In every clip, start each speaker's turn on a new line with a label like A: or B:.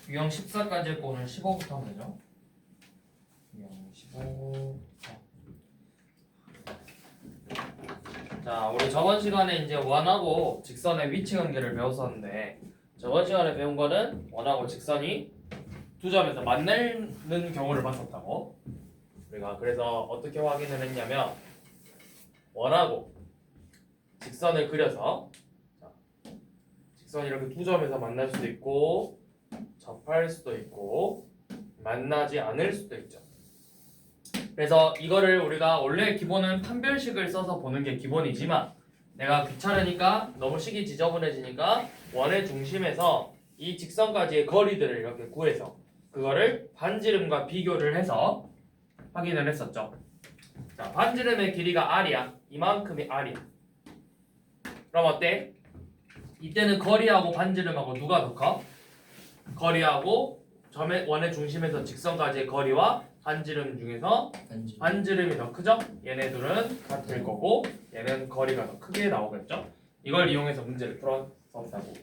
A: 유형 14까지 했고 오늘 15부터 하면 되죠? 유형 15. 자, 우리 저번 시간에 이제 원하고 직선의 위치 관계를 배웠었는데 저번 시간에 배운 거는 원하고 직선이 두 점에서 만나는 경우를 봤었다고. 우리가 그래서 어떻게 확인을 했냐면 원하고 직선을 그려서 자, 직선이 이렇게 두 점에서 만날 수도 있고 접할 수도 있고 만나지 않을 수도 있죠. 그래서 이거를 우리가 원래 기본은 판별식을 써서 보는 게 기본이지만 내가 귀찮으니까 너무 식이 지저분해지니까 원의 중심에서 이 직선까지의 거리들을 이렇게 구해서 그거를 반지름과 비교를 해서 확인을 했었죠. 자, 반지름의 길이가 r이야. 이만큼이 r이야. 그럼 어때? 이때는 거리하고 반지름하고 누가 더 커? 거리하고 점의 원의 중심에서 직선까지의 거리와 반지름 중에서 반지름이 더 크죠? 얘네들은 같을 거고 얘는 거리가 더 크게 나오겠죠? 이걸 이용해서 문제를 풀었었다고.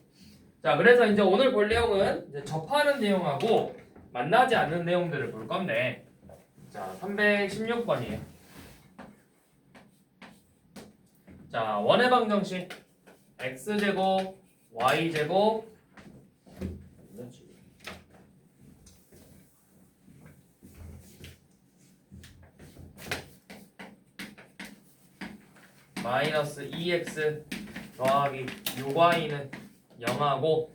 A: 자, 그래서 이제 오늘 볼 내용은 이제 접하는 내용하고 만나지 않는 내용들을 볼 건데 자, 316번이에요. 자, 원의 방정식 x제곱 y제곱 마이너스 2x 더하기 6y는 0하고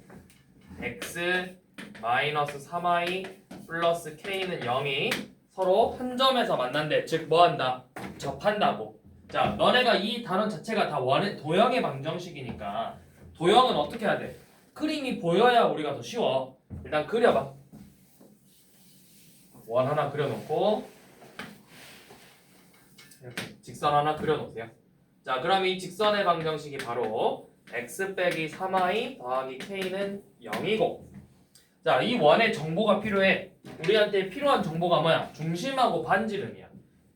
A: x 마이너스 3y 플러스 k는 0이 서로 한 점에서 만난대. 즉 뭐한다? 접한다고. 자, 너네가 이 단원 자체가 다 원의 도형의 방정식이니까 도형은 어떻게 해야 돼? 그림이 보여야 우리가 더 쉬워. 일단 그려봐. 원 하나 그려놓고 이렇게 직선 하나 그려놓으세요. 자, 그럼 이 직선의 방정식이 바로 x 빼기 3y 더하기 k는 0이고 자, 이 원의 정보가 필요해. 우리한테 필요한 정보가 뭐야? 중심하고 반지름이야.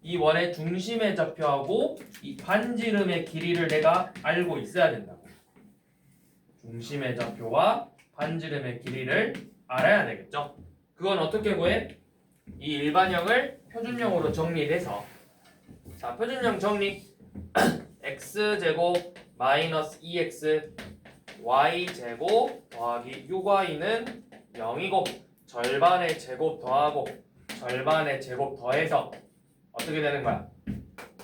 A: 이 원의 중심의 좌표하고 이 반지름의 길이를 내가 알고 있어야 된다고. 중심의 좌표와 반지름의 길이를 알아야 되겠죠? 그건 어떻게 구해? 이 일반형을 표준형으로 정리해서 자, 표준형 정리 x제곱 마이너스 2x y제곱 더하기 6y는 0이고 절반의 제곱 더하고 절반의 제곱 더해서 어떻게 되는 거야?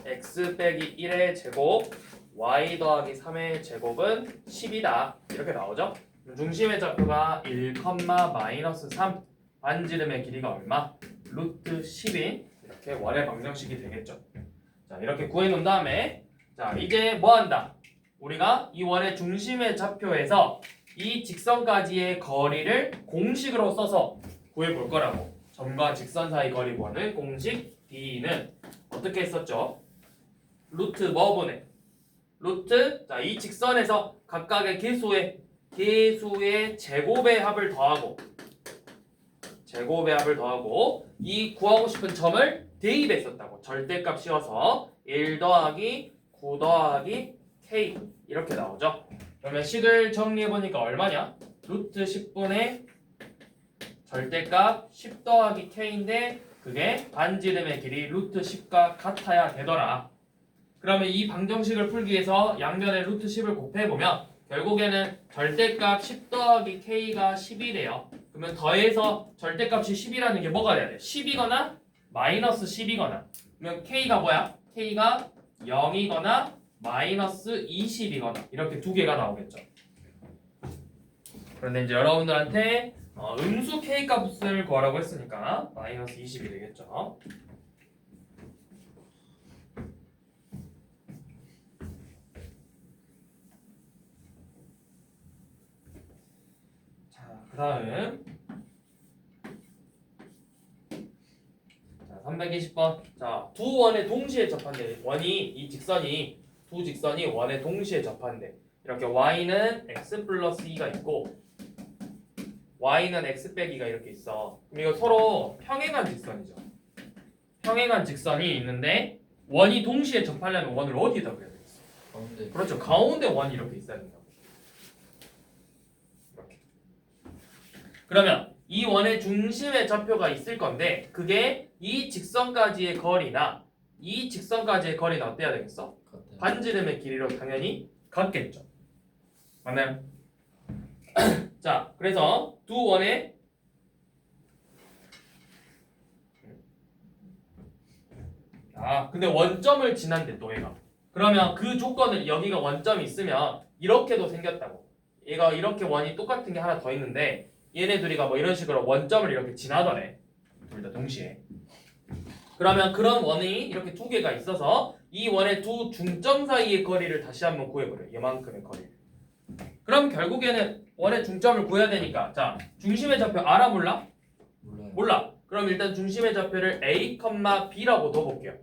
A: x 빼기 1의 제곱 y 더하기 3의 제곱은 10이다. 이렇게 나오죠? 중심의 좌표가 1, 마이너스 3 반지름의 길이가 얼마? 루트 10인 이렇게 원의 방정식이 되겠죠. 자, 이렇게 구해놓은 다음에 자, 이제 뭐한다? 우리가 이 원의 중심의 좌표에서 이 직선까지의 거리를 공식으로 써서 구해볼 거라고. 점과 직선 사이 거리 구하는 공식 D는 어떻게 했었죠? 루트 뭐분의 루트 자, 이 직선에서 각각의 개수의 제곱의 합을 더하고 이 구하고 싶은 점을 대입했었다고. 절대값 씌워서 1 더하기 9 더하기 k 이렇게 나오죠. 그러면 식을 정리해보니까 얼마냐? 루트 10분의 절대값 10 더하기 k인데 그게 반지름의 길이 루트 10과 같아야 되더라. 그러면 이 방정식을 풀기 위해서 양변에 루트 10을 곱해보면 결국에는 절대값 10 더하기 k가 10이래요. 그러면 더해서 절대값이 10이라는 게 뭐가 돼야 돼? 10이거나 마이너스 10이거나. 그러면 k가 뭐야? k가 0이거나 마이너스 20이거나 이렇게 두 개가 나오겠죠. 그런데 이제 여러분들한테 음수 k 값을 구하라고 했으니까 마이너스 20이 되겠죠. 자, 그 다음 320번. 자, 두 원에 동시에 접한대. 두 직선이 원에 동시에 접한대. 이렇게 y는 x 플러스 2가 있고 y는 x 빼기가 이렇게 있어. 그럼 이거 서로 평행한 직선이죠. 평행한 직선이 있는데 원이 동시에 접하려면 원을 어디에다 그려야 되겠어?
B: 가운데.
A: 그렇죠. 가운데 원이 이렇게 있어야 된다고. 이렇게. 그러면 이 원의 중심의 좌표가 있을 건데 그게 이 직선까지의 거리나 이 직선까지의 거리는 어때야 되겠어?
B: 같아요.
A: 반지름의 길이로 당연히 같겠죠. 맞나요? 자, 그래서 두 원의 근데 원점을 지난대 또 얘가. 그러면 그 조건을 여기가 원점이 있으면 이렇게도 생겼다고. 얘가 이렇게 원이 똑같은 게 하나 더 있는데 얘네 둘이가 뭐 이런 식으로 원점을 이렇게 지나더래. 둘 다 동시에. 그러면 그런 원이 이렇게 두 개가 있어서 이 원의 두 중점 사이의 거리를 다시 한번 구해버려. 얘만큼의 거리를. 그럼 결국에는 원의 중점을 구해야 되니까 자 중심의 좌표 알아 몰라?
B: 몰라요.
A: 몰라. 그럼 일단 중심의 좌표를 A, B라고 넣어볼게요.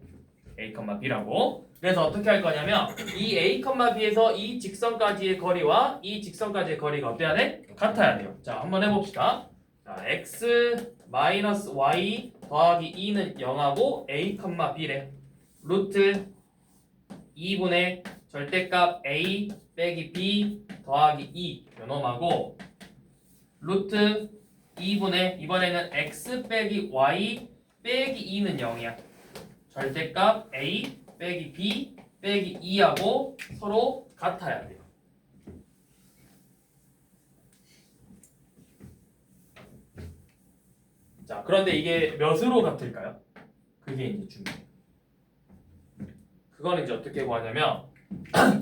A: A, B라고. 그래서 어떻게 할 거냐면 이 A, B에서 이 직선까지의 거리와 이 직선까지의 거리가 어때야 돼? 같아야 돼요. 자 한번 해봅시다. 자 X 마이너스 Y 더하기 2는 0하고 A, B래. 루트 2분의 절대값 A 빼기 B 더하기 2 요놈하고 루트 2분의 이번에는 x 빼기 y 빼기 2는 0이야. 절대값 a 빼기 b 빼기 2하고 서로 같아야 돼요. 자, 그런데 이게 몇으로 같을까요? 그게 이제 중요해요. 그거는 이제 어떻게 구하냐면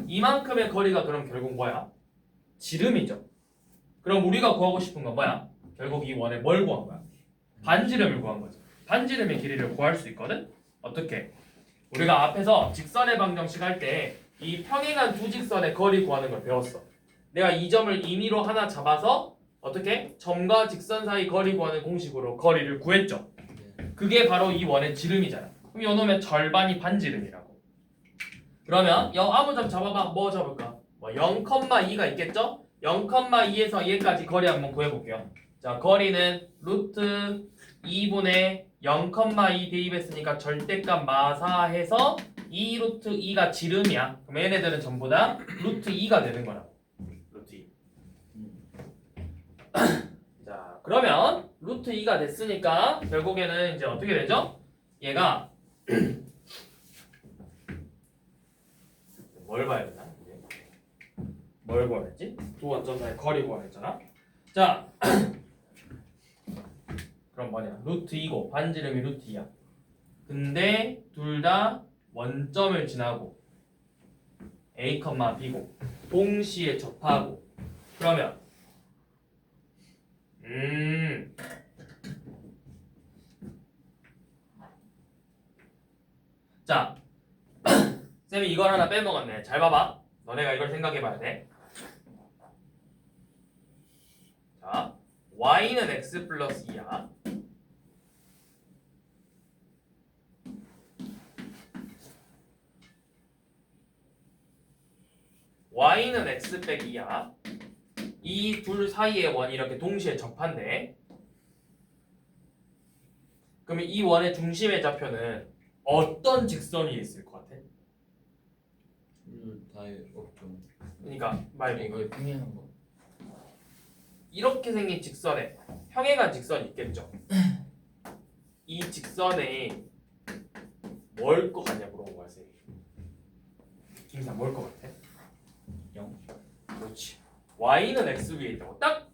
A: 이만큼의 거리가 그럼 결국 뭐야? 지름이죠. 그럼 우리가 구하고 싶은 건 뭐야? 결국 이 원에 뭘 구한 거야? 반지름을 구한 거죠. 반지름의 길이를 구할 수 있거든? 어떻게? 우리가 앞에서 직선의 방정식 할 때 이 평행한 두 직선의 거리 구하는 걸 배웠어. 내가 이 점을 임의로 하나 잡아서 어떻게? 점과 직선 사이 거리 구하는 공식으로 거리를 구했죠. 그게 바로 이 원의 지름이잖아. 그럼 이놈의 절반이 반지름이라고. 그러면 아무 점 잡아봐. 뭐 잡을까? 뭐 0,2가 있겠죠? 0,2에서 얘까지 거리 한번 구해볼게요. 자, 거리는 루트 2분의 0,2 대입했으니까 절대값 마사해서 2 루트 2가 지름이야. 그럼 얘네들은 전부 다 루트 2가 되는 거라고. 루트 2. 자, 그러면 루트 2가 됐으니까 결국에는 이제 어떻게 되죠? 얘가 뭘 봐야 되나? 뭘 구하랬지? 두 원점 사이 거리 구하랬잖아. 자, 그럼 뭐냐? 루트 2고 반지름이 루트 2야. 근데 둘 다 원점을 지나고 A, B고 동시에 접하고 그러면 자 쌤이 이걸 하나 빼먹었네. 잘 봐봐. 너네가 이걸 생각해봐야 돼. 자, y는 x 플러스 2야. y는 x 빼기 2야. 이 둘 사이의 원이 이렇게 동시에 접한대. 그러면 이 원의 중심의 좌표는 어떤 직선이 있을 것 같아?
B: 둘 다 없죠.
A: 그러니까 말고
B: 이거 평행한 거.
A: 이렇게 생긴 직선에 평행한 직선이 있겠죠. 이 직선에 뭘 것 같냐 물어본 거야, 쌤이. 김사 뭘 것 같아?
B: 0.
A: 그렇지. y는 x 위에 있다고. 딱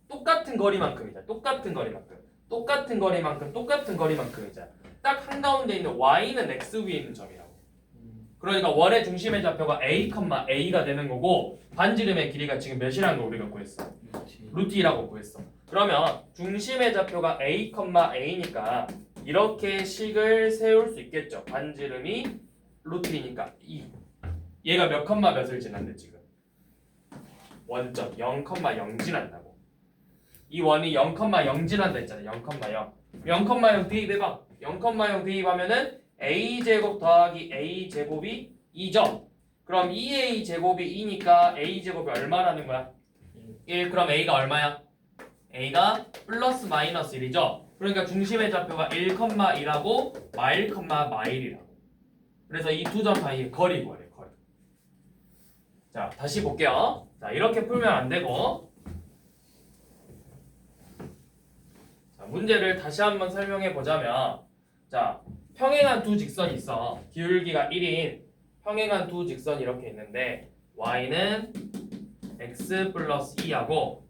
A: 똑같은 거리만큼이다. 똑같은 거리만큼. 똑같은 거리만큼 똑같은 거리만큼이잖아. 딱 한가운데 있는 y는 x 위에 있는 점이라고. 그러니까 원의 중심의 좌표가 a, a가 되는 거고 반지름의 길이가 지금 몇이라는 걸 우리가 구했어? 루트 2라고 구했어. 그러면 중심의 좌표가 a, a니까 이렇게 식을 세울 수 있겠죠. 반지름이 루트 2니까 2. 얘가 몇 컴마 몇을 지난대 지금? 원점 0,0 지난다고. 이 원이 0,0 지난다 했잖아. 0,0. 0,0 대입해봐. 0,0 대입하면은 a제곱 더하기 a제곱이 2죠. 그럼 2a제곱이 2니까 a제곱이 얼마라는 거야? 1. 그럼 a가 얼마야? a가 플러스 마이너스 1이죠. 그러니까 중심의 좌표가 1,1하고 마일, 마일이라고. 그래서 이 두 점 사이의 거리 구하래. 거리. 자, 다시 볼게요. 자, 이렇게 풀면 안 되고 자, 문제를 다시 한번 설명해 보자면 자, 평행한 두 직선이 있어. 기울기가 1인 평행한 두 직선이 이렇게 있는데 y는 x 플러스 2하고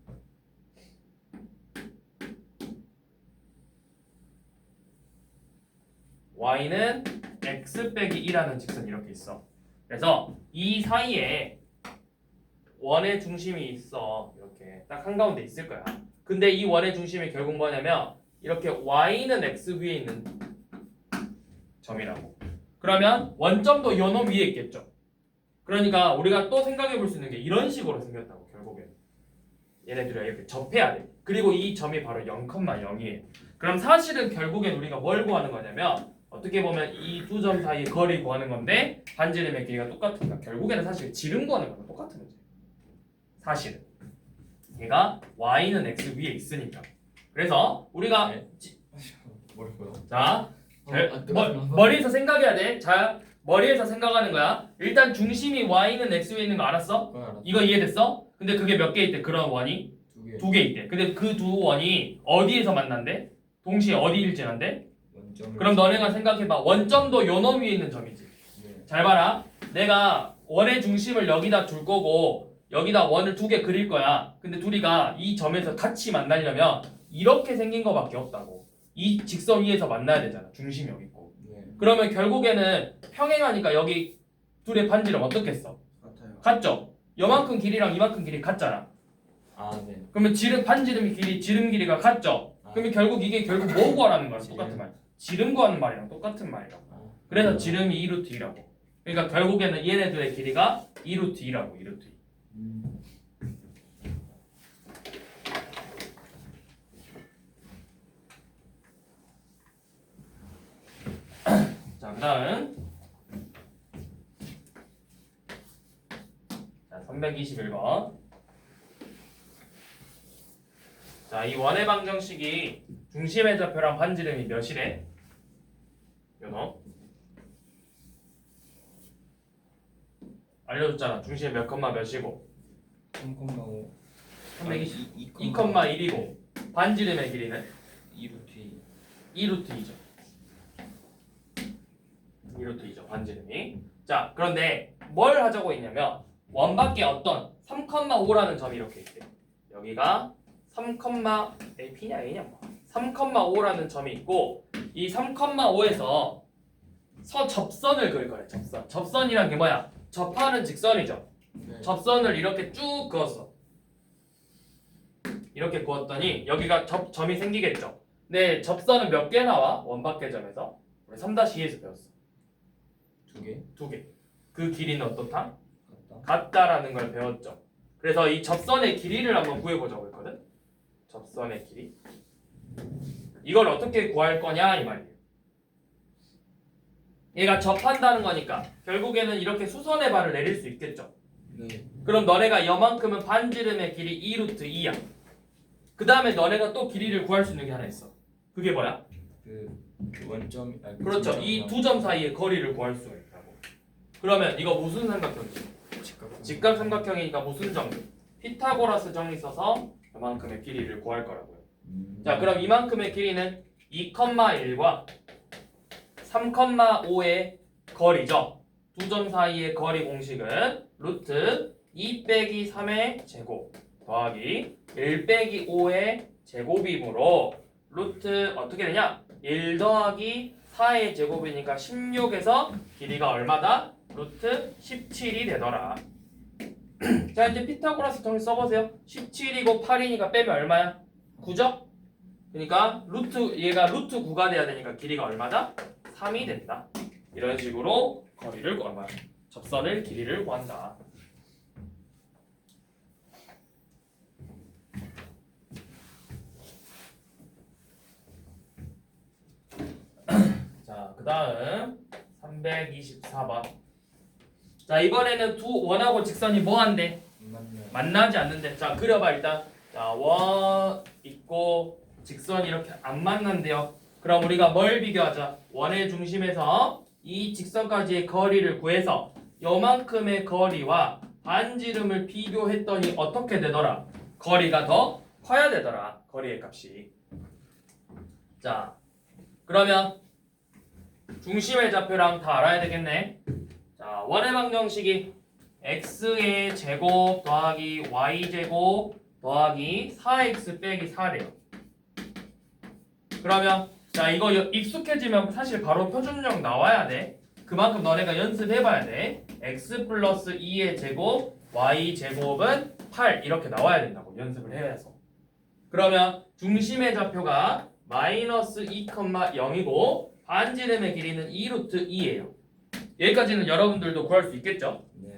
A: y는 x 빼기 2라는 직선이 이렇게 있어. 그래서 이 사이에 원의 중심이 있어. 이렇게 딱 한가운데 있을 거야. 근데 이 원의 중심이 결국 뭐냐면 이렇게 y는 x 위에 있는 점이라고. 그러면 원점도 요 놈 위에 있겠죠. 그러니까 우리가 또 생각해 볼 수 있는 게 이런 식으로 생겼다고. 결국엔 얘네들이 이렇게 접해야 돼. 그리고 이 점이 바로 0,0이에요. 그럼 사실은 결국엔 우리가 뭘 구하는 거냐면 어떻게 보면 이 두 점 사이의 거리 구하는 건데 반지름의 길이가 똑같으니까 결국에는 사실 지름 구하는 거랑 똑같은 거지. 사실은 얘가 y는 x 위에 있으니까. 그래서 우리가
B: 네. 뭐라고요?
A: 자
B: 뜨거워.
A: 머리에서 생각해야 돼. 자 머리에서 생각하는 거야. 일단 중심이 y는 x 위에 있는 거 알았어?
B: 그건 알았어.
A: 이거 이해됐어? 근데 그게 몇 개 있대? 그런 원이
B: 두 개.
A: 2개 있대. 근데 그 두 원이 어디에서 만난대? 동시에 어디 일진한대?
B: 원점을.
A: 그럼 너네가 생각해봐. 원점도 요 놈 위에 있는 점이지.
B: 네.
A: 잘 봐라. 내가 원의 중심을 여기다 둘 거고 여기다 원을 2개 그릴 거야. 근데 둘이가 이 점에서 같이 만나려면 이렇게 생긴 거밖에 없다고. 이 직선 위에서 만나야 되잖아. 중심이 여기 있고.
B: 네.
A: 그러면 결국에는 평행하니까 여기 둘의 반지름 어떻겠어?
C: 같아요.
A: 같죠? 요만큼 길이랑 이만큼 길이 같잖아.
B: 아 네.
A: 그러면 반지름 길이, 지름 길이가 같죠?
B: 아.
A: 그러면 결국 이게 결국 뭐 구하라는 거랑
B: 지름.
A: 똑같은 말. 지름 구하는 말이랑 똑같은 말이라고.
B: 아.
A: 그래서 지름이 2루트 2라고. 그러니까 결국에는 얘네들의 길이가 2루트 2라고. 2루트 2. 자, 그다음 자, 321번. 자, 이 원의 방정식이 중심의 좌표랑 반지름이 몇이래? 요놈 알려줬잖아. 중심이 몇 컴마 몇이고
B: 3,5.
A: 320 2,1이고 반지름의 길이는
B: 2루트
A: 2루트 2죠. 2루트 2죠. 반지름이. 자, 그런데 뭘 하자고 했냐면 원 밖에 어떤 3,5라는 점이 이렇게 있대. 여기가 3,A냐 A냐 뭐 3,5라는 점이 있고 이 3,5에서 서접선을 그릴 거래. 접선. 접선이란 게 뭐야? 접하는 직선이죠.
B: 네.
A: 접선을 이렇게 쭉 그었어. 이렇게 그었더니 여기가 점이 생기겠죠. 근데 접선은 몇 개 나와? 원밖의 점에서 우리 3-2에서 배웠어.
B: 두 개.
A: 2개. 그 길이는 어떻다?
B: 같다.
A: 같다라는 걸 배웠죠. 그래서 이 접선의 길이를 한번 구해보자고 했거든. 접선의 길이. 이걸 어떻게 구할 거냐 이 말이에요. 얘가 접한다는 거니까 결국에는 이렇게 수선의 발을 내릴 수 있겠죠.
B: 네.
A: 그럼 너네가 여만큼은 반지름의 길이 2루트 2야. 그 다음에 너네가 또 길이를 구할 수 있는 게 하나 있어. 그게 뭐야?
B: 그 원점. 아, 그
A: 그렇죠.
B: 점점
A: 이 두 점 사이의 거리를 구할 수가 있다고. 그러면 이거 무슨 삼각형이지? 직각 삼각형이니까 무슨 정리? 피타고라스 정리 써서 이만큼의 길이를 구할 거라고요. 자, 그럼 이만큼의 길이는 2,1과 3,5의 거리죠. 두 점 사이의 거리 공식은 루트 2 빼기 3의 제곱 더하기 1 빼기 5의 제곱이므로 루트 어떻게 되냐? 1 더하기 4의 제곱이니까 16에서 길이가 얼마다? 루트 17이 되더라. 자, 이제 피타고라스 정리 써보세요. 17이고 8이니까 빼면 얼마야? 9죠? 그러니까 얘가 루트 9가 돼야 되니까 길이가 얼마다? 3이 된다. 이런 식으로 거리를 구한다. 접선을 길이를 구한다. 자, 그 다음 324번. 자, 이번에는 두 원하고 직선이 뭐한대? 만나지 않는데. 자, 그려봐 일단. 자, 원 있고 직선이 이렇게 안 만난대요. 그럼 우리가 뭘 비교하자? 원의 중심에서 이 직선까지의 거리를 구해서 요만큼의 거리와 반지름을 비교했더니 어떻게 되더라? 거리가 더 커야 되더라. 거리의 값이. 자, 그러면 중심의 좌표랑 다 알아야 되겠네. 자, 원의 방정식이 x의 제곱 더하기 y 제곱 더하기 4x 빼기 4래요. 그러면 자, 이거 익숙해지면 사실 바로 표준형 나와야 돼. 그만큼 너네가 연습해봐야 돼. x 플러스 2의 제곱 y 제곱은 8 이렇게 나와야 된다고 연습을 해서. 그러면 중심의 좌표가 마이너스 2,0이고 반지름의 길이는 2루트 2예요. 여기까지는 여러분들도 구할 수 있겠죠?
B: 네.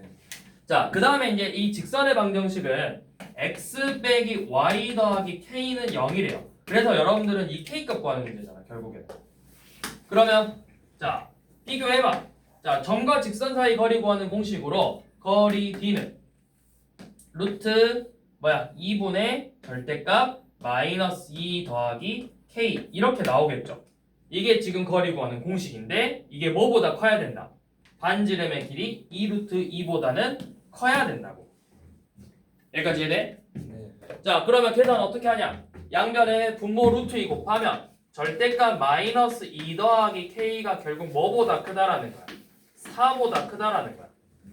A: 자, 그 다음에 이제 이 직선의 방정식은 x 빼기 y 더하기 k는 0이래요. 그래서 여러분들은 이 k 값 구하는 문제잖아, 결국에는. 그러면 자, 비교해봐. 자, 점과 직선 사이 거리 구하는 공식으로 거리 d는 루트 2분의 절대값 마이너스 2 더하기 k 이렇게 나오겠죠. 이게 지금 거리 구하는 공식인데 이게 뭐보다 커야 된다. 반지름의 길이 2루트 2보다는 커야 된다고. 여기까지 이해돼?
B: 네.
A: 자, 그러면 계산 어떻게 하냐? 양변에 분모 루트 2 곱하면 절대값 마이너스 2 더하기 k가 결국 뭐보다 크다라는 거야. 4보다 크다라는 거야.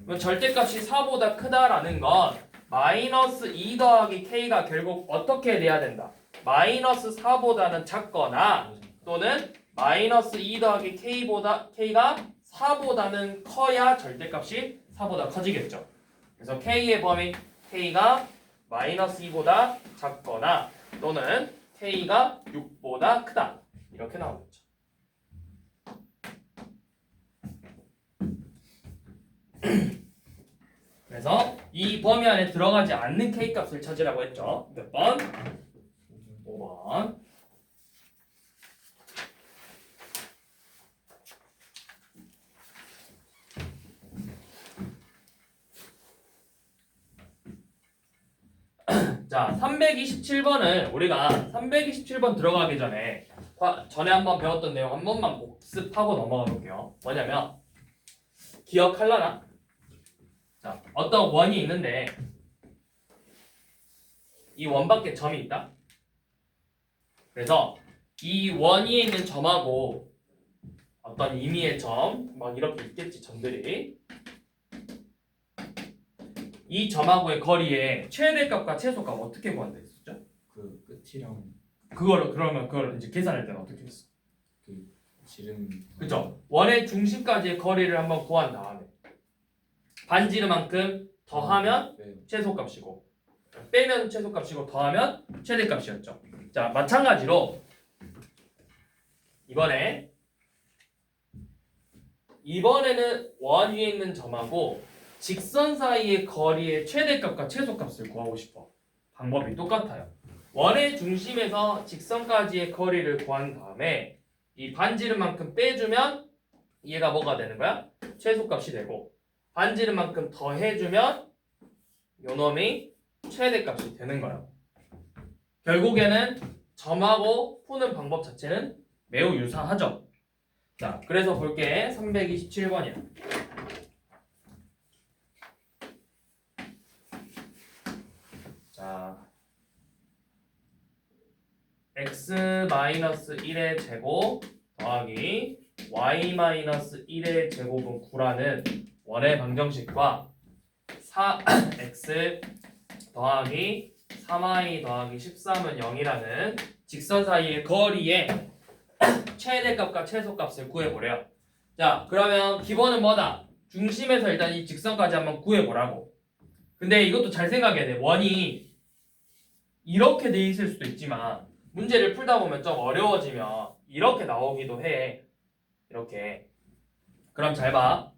A: 그럼 절대값이 4보다 크다라는 건 마이너스 2 더하기 k가 결국 어떻게 돼야 된다? 마이너스 4보다는 작거나 또는 마이너스 2 더하기 k가 4보다는 커야 절대값이 4보다 커지겠죠. 그래서 k의 범위 k가 마이너스 2보다 작거나 또는 k가 6보다 크다 이렇게 나오겠죠. 그래서 이 범위 안에 들어가지 않는 k 값을 찾으라고 했죠. 몇 번? 5번. 자, 327번을 우리가 327번 들어가기 전에 한번 배웠던 내용 한 번만 복습하고 넘어가 볼게요. 뭐냐면 기억할라나? 자, 어떤 원이 있는데 이 원 밖에 점이 있다. 그래서 이 원 위에 있는 점하고 어떤 임의의 점, 막 이렇게 있겠지, 점들이. 이 점하고의 거리의 최대값과 최소값 어떻게 구한다 했었죠?
B: 그 끝이랑
A: 그러면 그걸 이제 계산할 때는 어떻게 했어?
B: 그 지름.
A: 그죠? 원의 중심까지의 거리를 한번 구한 다음에 반지름만큼 더하면
B: 네.
A: 최소값이고 빼면 최소값이고 더하면 최대값이었죠. 자, 마찬가지로 이번에는 원 위에 있는 점하고 직선 사이의 거리의 최대값과 최소값을 구하고 싶어. 방법이 똑같아요. 원의 중심에서 직선까지의 거리를 구한 다음에 이 반지름만큼 빼주면 얘가 뭐가 되는 거야? 최소값이 되고 반지름만큼 더해주면 요놈이 최대값이 되는 거야. 결국에는 점하고 푸는 방법 자체는 매우 유사하죠. 자, 그래서 볼게. 327번이야. 자, x-1의 제곱 더하기 y-1의 제곱은 9라는 원의 방정식과 4x 더하기 3y 더하기 13은 0이라는 직선 사이의 거리의 최대값과 최소값을 구해보래요. 자, 그러면 기본은 뭐다? 중심에서 일단 이 직선까지 한번 구해보라고. 근데 이것도 잘 생각해야 돼. 원이 이렇게 돼 있을 수도 있지만 문제를 풀다 보면 좀 어려워지면 이렇게 나오기도 해. 이렇게. 그럼 잘 봐.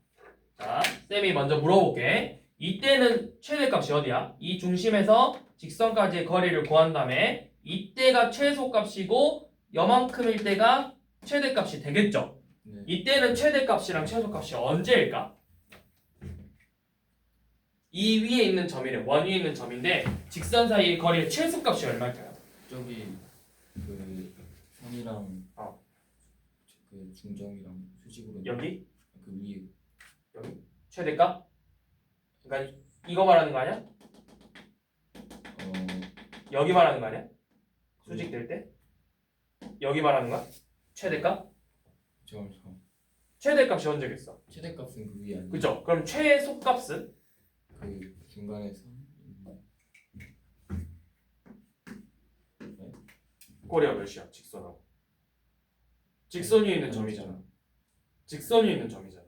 A: 자, 쌤이 먼저 물어볼게. 이때는 최대값이 어디야? 이 중심에서 직선까지의 거리를 구한 다음에 이때가 최소값이고 요만큼일 때가 최대값이 되겠죠?
B: 네.
A: 이때는 최대값이랑 최소값이 언제일까? 이 위에 있는 점이래. 원 위에 있는 점인데 직선 사이의 거리의 최소값이 얼마일까요?
B: 저기 그 선이랑 그 중점이랑 수직으로
A: 여기?
B: 그 위에
A: 여기? 최대값? 그러니까 이거 말하는 거 아니야?
B: 어
A: 여기 말하는 거 아니야? 수직될 때? 여기 말하는 거야? 최대값?
B: 잠깐만.
A: 최대값이 언제 겠어?
B: 최대값은 그 위에 아니야?
A: 그죠? 그럼 최소값은?
B: 그 중간에서
A: 거리가 몇이야? 직선하고. 직선 위에 있는 점이잖아. 직선 위에 있는 점이잖아.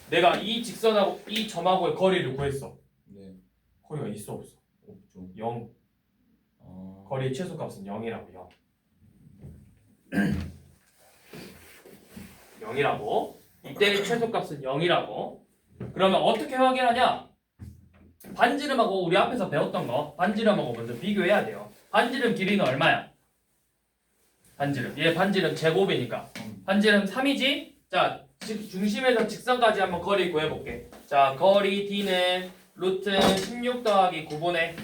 A: 내가 이 직선하고 이 점하고의 거리를 구했어.
B: 네.
A: 거리가 있어 없어?
B: 없죠.
A: 0.
B: 아.
A: 거리의 최소값은 0이라고 0. 0이라고. 이때의 최소값은 0이라고. 그러면 어떻게 확인하냐? 반지름하고 우리 앞에서 배웠던 거 반지름하고 먼저 비교해야 돼요. 반지름 길이는 얼마야? 반지름. 얘 반지름 제곱이니까. 반지름 3이지? 자, 중심에서 직선까지 한번 거리 구해볼게. 자, 거리 D는 루트 16 더하기 9분의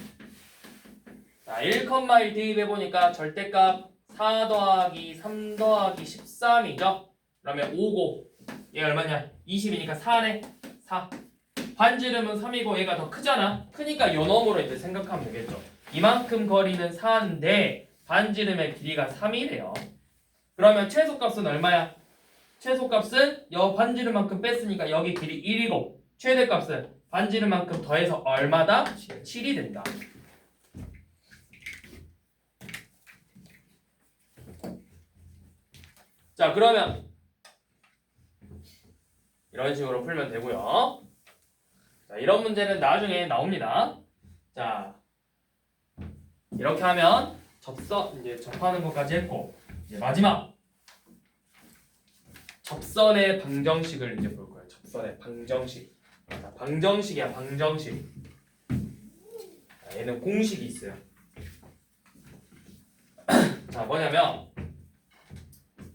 A: 자, 1,1 대입해보니까 절대값 4 더하기 3 더하기 13이죠? 그러면 5고 얘 얼마냐? 20이니까 4네. 4. 반지름은 3이고 얘가 더 크잖아. 크니까 요 놈으로 이제 생각하면 되겠죠. 이만큼 거리는 4인데 반지름의 길이가 3이래요. 그러면 최소값은 얼마야? 최소값은 여 반지름만큼 뺐으니까 여기 길이 1이고 최대값은 반지름만큼 더해서 얼마다? 7이 된다. 자, 그러면 이런 식으로 풀면 되고요. 자, 이런 문제는 나중에 나옵니다. 자, 이렇게 하면 이제 접하는 것까지 했고 이제 마지막 접선의 방정식을 이제 볼 거예요. 접선의 방정식. 자, 방정식이야, 방정식. 자, 얘는 공식이 있어요. 자, 뭐냐면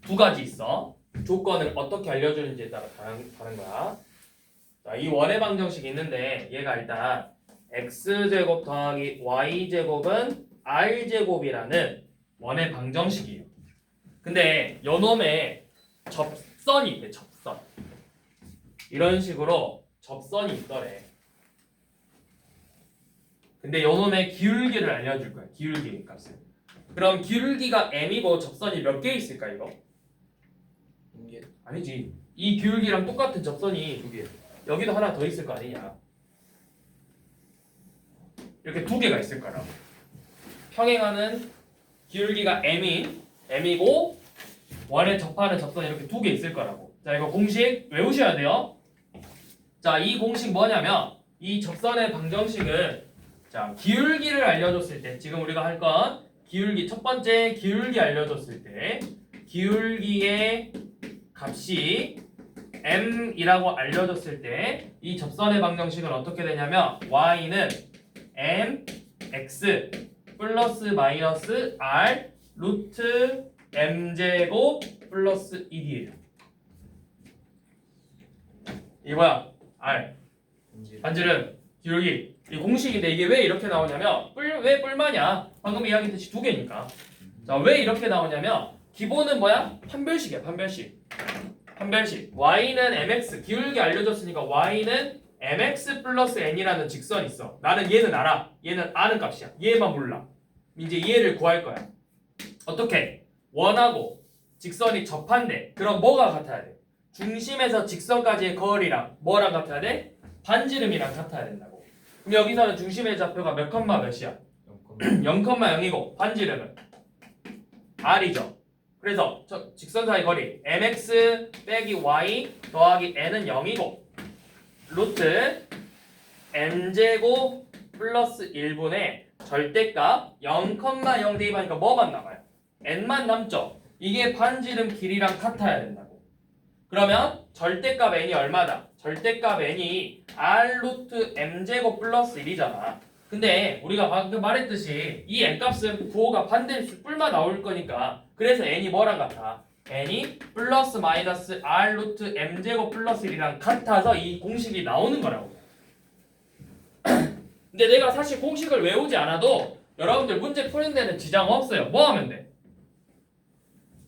A: 두 가지 있어. 조건을 어떻게 알려주는지에 따라 다른 거야. 자, 이 원의 방정식이 있는데 얘가 일단 x제곱 더하기 y제곱은 r제곱이라는 원의 방정식이에요. 근데 요놈의 접선이 있대. 접선. 이런 식으로 접선이 있더래. 근데 요놈의 기울기를 알려줄 거야. 기울기 값을. 그럼 기울기가 m이고 접선이 몇 개 있을까 이거?
B: 이게
A: 아니지. 이 기울기랑 똑같은 접선이 2개. 여기도 하나 더 있을 거 아니냐. 이렇게 2개가 있을 거라고. 평행하는 기울기가 m이고 원에 접하는 접선이 이렇게 2개 있을 거라고. 자, 이거 공식 외우셔야 돼요. 자, 이 공식 뭐냐면 이 접선의 방정식은 자, 기울기를 알려줬을 때 지금 우리가 할 건 기울기 첫 번째 기울기 알려줬을 때 기울기의 값이 m이라고 알려줬을 때 이 접선의 방정식은 어떻게 되냐면 y는 mx 플러스 마이너스 r 루트 m제곱 플러스 1이에요. 이 뭐야? r 반지름 기울기 이 공식인데 이게 왜 이렇게 나오냐면 왜 뿔마냐? 방금 이야기했듯이 2개니까. 자, 왜 이렇게 나오냐면 기본은 뭐야? 판별식이야. 판별식. y는 mx 기울기 알려줬으니까 y는 mx 플러스 n이라는 직선이 있어. 나는 얘는 알아. 얘는 아는 값이야. 얘만 몰라. 이제 얘를 구할 거야. 어떻게? 원하고 직선이 접한대. 그럼 뭐가 같아야 돼? 중심에서 직선까지의 거리랑 뭐랑 같아야 돼? 반지름이랑 같아야 된다고. 그럼 여기서는 중심의 좌표가 몇 컴마 몇이야? 0,0이고 반지름은 r이죠. 그래서 직선 사이 거리 mx 빼기 y 더하기 n은 0이고 루트 m제곱 플러스 1분의 절대값 0,0 대입하니까 뭐만 남아요? n만 남죠. 이게 반지름 길이랑 같아야 된다고. 그러면 절대값 n이 얼마다? 절대값 n이 r 루트 m제곱 플러스 1이잖아. 근데 우리가 방금 말했듯이 이 n값은 부호가 반대수 뿔만 나올 거니까 그래서 n이 뭐랑 같아? n이 플러스 마이너스 r 루트 m제곱 플러스 1이랑 같아서 이 공식이 나오는 거라고. 근데 내가 사실 공식을 외우지 않아도 여러분들 문제 푸는 데는 지장 없어요. 뭐 하면 돼?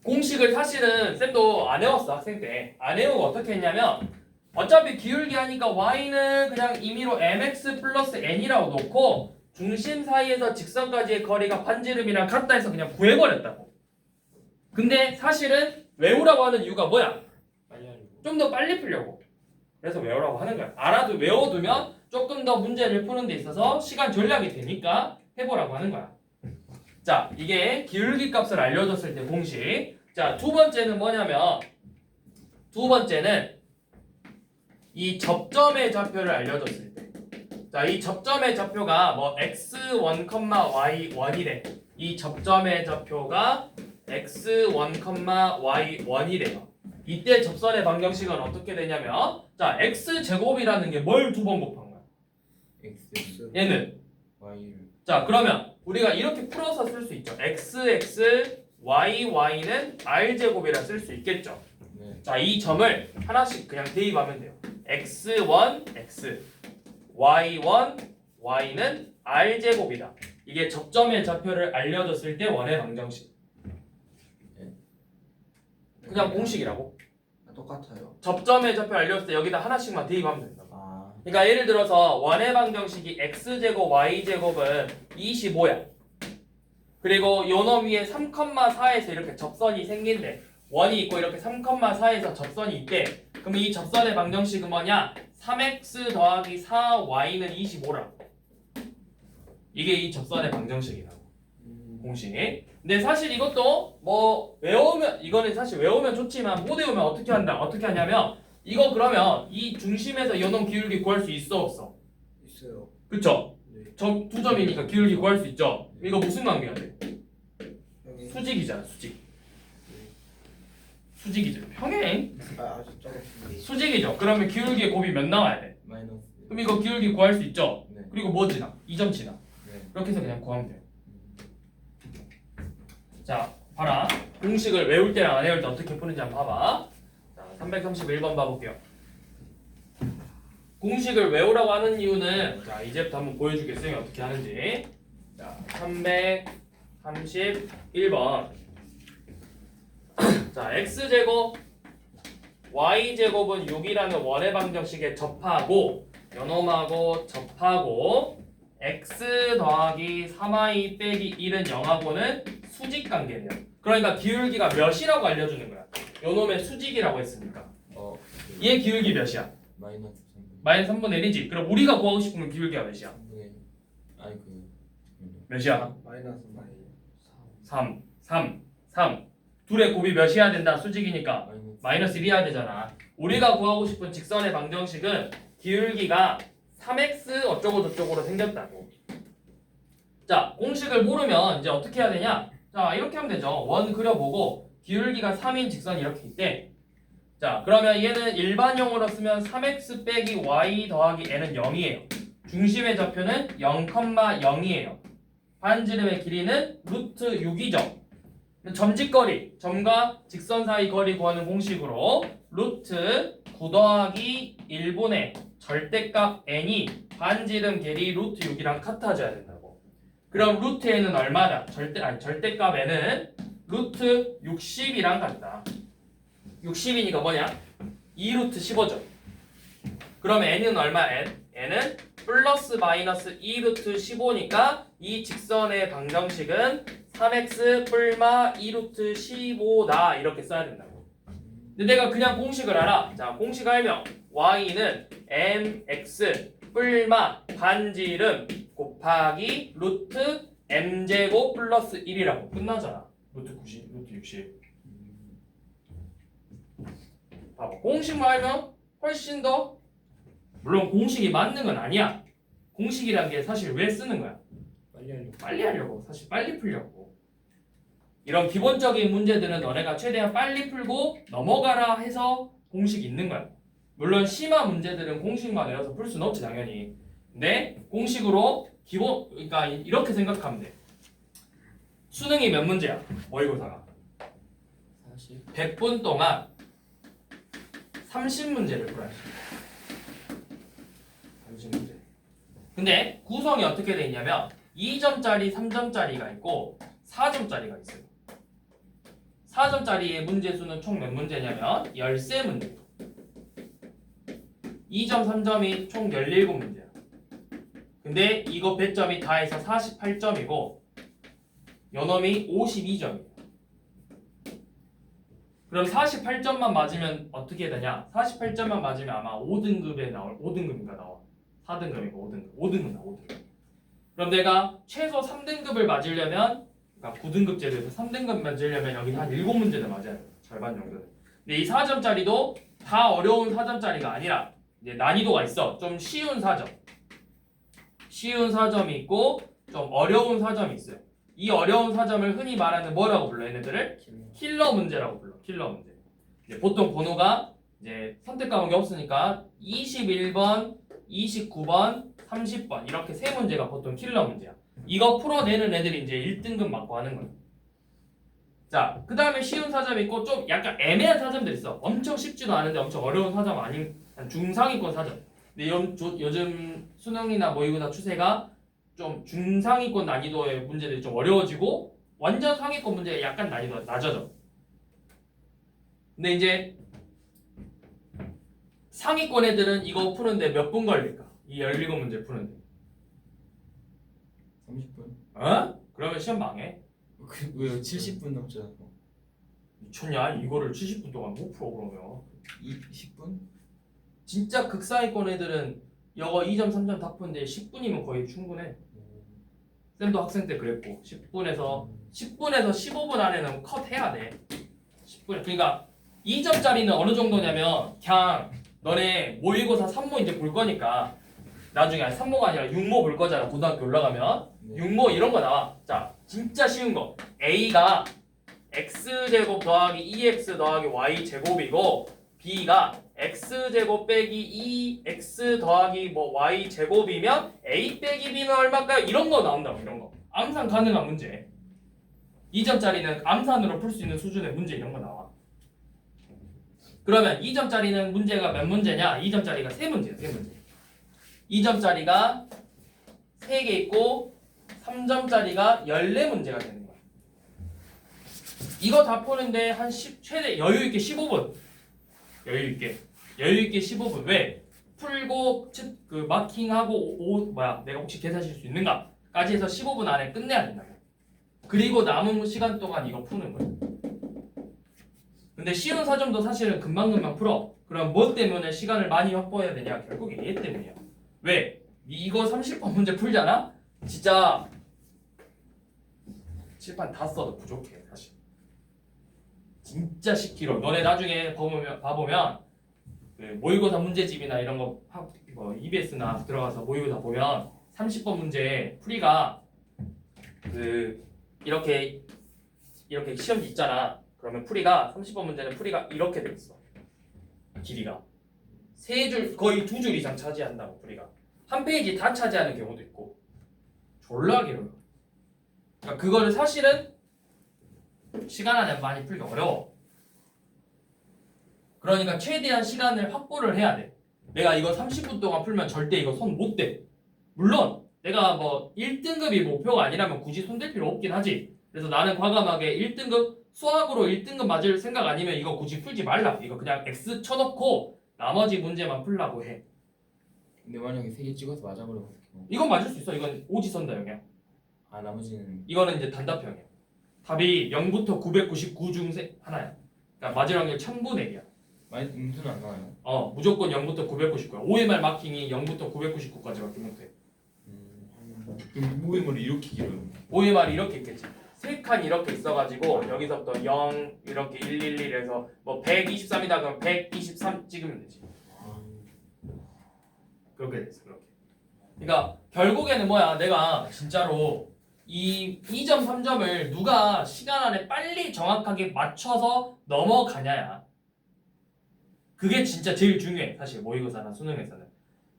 A: 공식을 사실은 쌤도 안 외웠어. 학생 때 안 외우고 어떻게 했냐면 어차피 기울기 하니까 y는 그냥 임의로 mx 플러스 n이라고 놓고 중심 사이에서 직선까지의 거리가 반지름이랑 같다 해서 그냥 구해버렸다고. 근데 사실은 외우라고 하는 이유가 뭐야?
B: 빨리 하려고.
A: 좀 더 빨리 풀려고. 그래서 외우라고 하는 거야. 외워두면 조금 더 문제를 푸는 데 있어서 시간 절약이 되니까 해보라고 하는 거야. 자, 이게 기울기 값을 알려줬을 때 공식. 자, 두 번째는 뭐냐면 두 번째는 이 접점의 좌표를 알려줬을 때. 자, 이 접점의 좌표가 뭐 x1, y1이래. 이 접점의 좌표가 x1, y1이래요. 이때 접선의 방정식은 어떻게 되냐면 자, x제곱이라는 게 뭘 두 번 곱한 거야?
B: X
A: 얘는.
B: Y를
A: 자, 그러면 우리가 이렇게 풀어서 쓸 수 있죠. x, y는 r제곱이라 쓸 수 있겠죠.
B: 네.
A: 자, 이 점을 하나씩 그냥 대입하면 돼요. x1, x, y1, y는 r제곱이다. 이게 접점의 좌표를 알려줬을 때 원의 방정식. 그냥 공식이라고.
B: 똑같아요.
A: 접점의 좌표 알려줬을 때 여기다 하나씩만 대입하면 된다.
B: 아,
A: 그러니까 예를 들어서 원의 방정식이 x제곱, y제곱은 25야. 그리고 요놈 위에 3,4에서 이렇게 접선이 생긴대. 원이 있고 이렇게 3,4에서 접선이 있대. 그럼 이 접선의 방정식은 뭐냐? 3x 더하기 4y는 25라고. 이게 이 접선의 방정식이라고. 공식. 근데 사실 이것도 뭐 외우면 이거는 사실 외우면 좋지만 못 외우면 어떻게 한다? 어떻게 하냐면 이거 그러면 이 중심에서 요놈 기울기 구할 수 있어 없어?
B: 있어요.
A: 그쵸?
B: 네.
A: 두 점이니까 기울기 구할 수 있죠? 이거 무슨 관계가 돼?
B: 형이
A: 수직이잖아, 수직. 수직이죠. 평행?
B: 아주 작았는데.
A: 수직이죠. 그러면 기울기의 곱이 몇 나와야 돼?
B: 마이너스.
A: 그럼 이거 기울기 구할 수 있죠?
B: 네.
A: 그리고 뭐 지나? 2점 지나.
B: 네.
A: 이렇게 해서 그냥 구하면 돼요. 자, 봐라. 공식을 외울 때랑 안 외울 때 어떻게 푸는지 한번 봐봐. 자, 331번 봐볼게요. 공식을 외우라고 하는 이유는 자, 이제부터 한번 보여주겠어요. 어떻게 하는지. 자, 331번. 자, x제곱 y제곱은 6이라는 원의 방정식에 접하고 요놈하고 접하고 x 더하기 3y 빼기 1은 0하고는 수직 관계래요. 그러니까 기울기가 몇이라고 알려주는 거야. 요놈의 수직이라고 했으니까. 얘 기울기 몇이야?
B: 마이너스 3분의
A: 마이너스 3분의 1이지. 그럼 우리가 구하고 싶으면 기울기가 몇이야?
B: 3분의 아니
A: 몇이야?
B: 마이너스
A: 3. 둘의 곱이 몇이어야 된다? 수직이니까.
B: 마이너스
A: 마이너스 1이어야 되잖아. 우리가 구하고 싶은 직선의 방정식은 기울기가 3x 어쩌고 저쩌고로 생겼다고. 자, 공식을 모르면 이제 어떻게 해야 되냐? 자, 이렇게 하면 되죠. 원 그려보고 기울기가 3인 직선이 이렇게 있대. 자, 그러면 얘는 일반형으로 쓰면 3x 빼기 y 더하기 n은 0이에요. 중심의 좌표는 0,0이에요. 반지름의 길이는 루트 6이죠. 점직거리, 점과 직선 사이 거리 구하는 공식으로 루트 9 더하기 1분의 절대값 n이 반지름 길이 루트 6이랑 같아져야 된다고. 그럼 루트 n은 얼마다? 절대값 n은 루트 60이랑 같다. 60이니까 뭐냐? 2루트 15죠. 그럼 n은 얼마? n은 플러스 마이너스 2루트 15니까 이 직선의 방정식은 3x 뿔마 2루트 15다 이렇게 써야 된다고. 근데 내가 그냥 공식을 알아. 자, 공식 알면 y는 mx 뿔마 반지름 곱하기 루트 m제곱 플러스 1이라고 끝나잖아. 루트 90, 루트 60. 봐봐. 공식만 알면 훨씬 더 물론 공식이 맞는 건 아니야. 공식이란 게 사실 왜 쓰는 거야? 빨리 하려고. 사실 빨리 풀려고. 이런 기본적인 문제들은 너네가 최대한 빨리 풀고 넘어가라 해서 공식이 있는 거야. 물론 심화 문제들은 공식만 외워서 풀 수는 없지 당연히. 근데 공식으로 그러니까 이렇게 생각하면 돼. 수능이 몇 문제야? 모의고사가 100분 동안 30문제를 풀어야 돼. 30문제. 근데 구성이 어떻게 돼 있냐면 2점짜리, 3점짜리가 있고 4점짜리가 있어요. 4점짜리의 문제 수는 총 몇 문제냐면 13문제. 2점, 3점이 총 17문제야. 근데 이거 100점이 다 해서 48점이고 요놈이 52점이에요. 그럼 48점만 맞으면 어떻게 되냐? 48점만 맞으면 아마 5등급에 나올 5등급인가 나와. 4등급인가 5등급 나와. 5등급. 그럼 내가 최소 3등급을 맞으려면 그러니까 9등급 제도에서 3등급 맞으려면 여기 한 7문제를 맞아야 돼. 절반 정도는. 근데 이 4점짜리도 다 어려운 4점짜리가 아니라 이제 난이도가 있어. 좀 쉬운 4점. 쉬운 4점이 있고 좀 어려운 4점이 있어요. 이 어려운 4점을 흔히 말하는 뭐라고 불러? 얘네들을 킬러 문제라고 불러. 킬러 문제. 이제 보통 번호가 이제 선택 과목이 없으니까 21번, 29번, 30번 이렇게 세 문제가 보통 킬러 문제야. 이거 풀어내는 애들이 이제 1등급 맞고 하는 거야. 자, 그 다음에 쉬운 4점 있고 좀 약간 애매한 4점들 있어. 엄청 쉽지도 않은데 엄청 어려운 4점 아닌 중상위권 4점. 근데 요즘 수능이나 모의고사 추세가 좀 중상위권 난이도의 문제들이 좀 어려워지고 완전 상위권 문제가 약간 난이도가 낮아져. 근데 이제 상위권 애들은 이거 푸는데 몇 분 걸릴까? 이 17문제 푸는데.
B: 30분?
A: 어? 그러면 시험 망해.
B: 왜 70분 넘잖아.
A: 미쳤냐? 이거를 70분 동안 못 풀어 그러면.
B: 10분?
A: 진짜 극상위권 애들은 이거 2점, 3점 다 푸는데 10분이면 거의 충분해. 쌤도 학생 때 그랬고 10분에서 15분 안에는 컷 해야 돼. 10분. 그러니까 2점짜리는 어느 정도냐면 그냥 너네 모의고사 3모 이제 볼 거니까 나중에 아니 3모가 아니라 6모 볼 거잖아. 고등학교 올라가면
B: 네.
A: 6모 이런 거 나와. 자, 진짜 쉬운 거. A가 x제곱 더하기 2x 더하기 y제곱이고 B가 x제곱 빼기 2x 더하기 뭐 y제곱이면 a 빼기 b는 얼마일까요? 이런 거 나온다고. 이런 거. 암산 가능한 문제. 2점짜리는 암산으로 풀 수 있는 수준의 문제 이런 거 나와. 그러면 2점짜리는 문제가 몇 문제냐? 2점짜리가 3문제야. 3문제. 2점짜리가 3개 있고 3점짜리가 14문제가 되는 거야. 이거 다 푸는데 한 최대 여유 있게 15분. 여유 있게 15분. 왜? 풀고 그 마킹하고 내가 혹시 계산실 수 있는가까지 해서 15분 안에 끝내야 된다. 그리고 남은 시간 동안 이거 푸는 거야. 근데 쉬운 4점도 사실은 금방금방 풀어. 그럼 뭐 때문에 시간을 많이 확보해야 되냐? 결국에 얘 때문이야. 왜? 이거 30번 문제 풀잖아? 진짜 칠판 다 써도 부족해 사실. 진짜 10kg. 너네 나중에 봐보면 그 모의고사 문제집이나 이런 거 뭐 EBS나 들어가서 모의고사 보면 30번 문제 풀이가 그 이렇게 시험지 있잖아. 그러면 풀이가 30번 문제는 풀이가 이렇게 돼 있어. 길이가 3줄 거의 2줄 이상 차지한다고. 풀이가 한 페이지 다 차지하는 경우도 있고 졸라 길어요. 그러니까 그거를 사실은 시간 안에 많이 풀기 어려워. 그러니까 최대한 시간을 확보를 해야 돼. 내가 이거 30분 동안 풀면 절대 이거 손 못 대. 물론 내가 뭐 1등급이 목표가 아니라면 굳이 손 댈 필요 없긴 하지. 그래서 나는 과감하게 1등급 수학으로 1등급 맞을 생각 아니면 이거 굳이 풀지 말라. 이거 그냥 X 쳐놓고 나머지 문제만 풀라고 해.
B: 근데 만약에 3개 찍어서 맞아버리면 어떡해?
A: 이건 맞을 수 있어. 이건 오지선다형이야.
B: 아 나머지는
A: 이거는 이제 단답형이야. 답이 0부터 999 중 하나야. 그러니까 맞을 확률 1000분의 1이야.
B: 많이 음수는 안 나와요?
A: 무조건 0부터 999야. OMR 마킹이 0부터 999까지밖에 못해.
B: 그럼 모임을 이렇게 길어요?
A: OMR이 이렇게 있겠지. 3칸 이렇게 있어가지고 여기서부터 0 이렇게 111에서 뭐 123이다 그러면 123 찍으면 되지. 그렇게 됐어. 그렇게. 그러니까 결국에는 뭐야? 내가 진짜로 이 2점 3점을 누가 시간 안에 빨리 정확하게 맞춰서 넘어가냐야. 그게 진짜 제일 중요해. 사실 모의고사나 수능에서는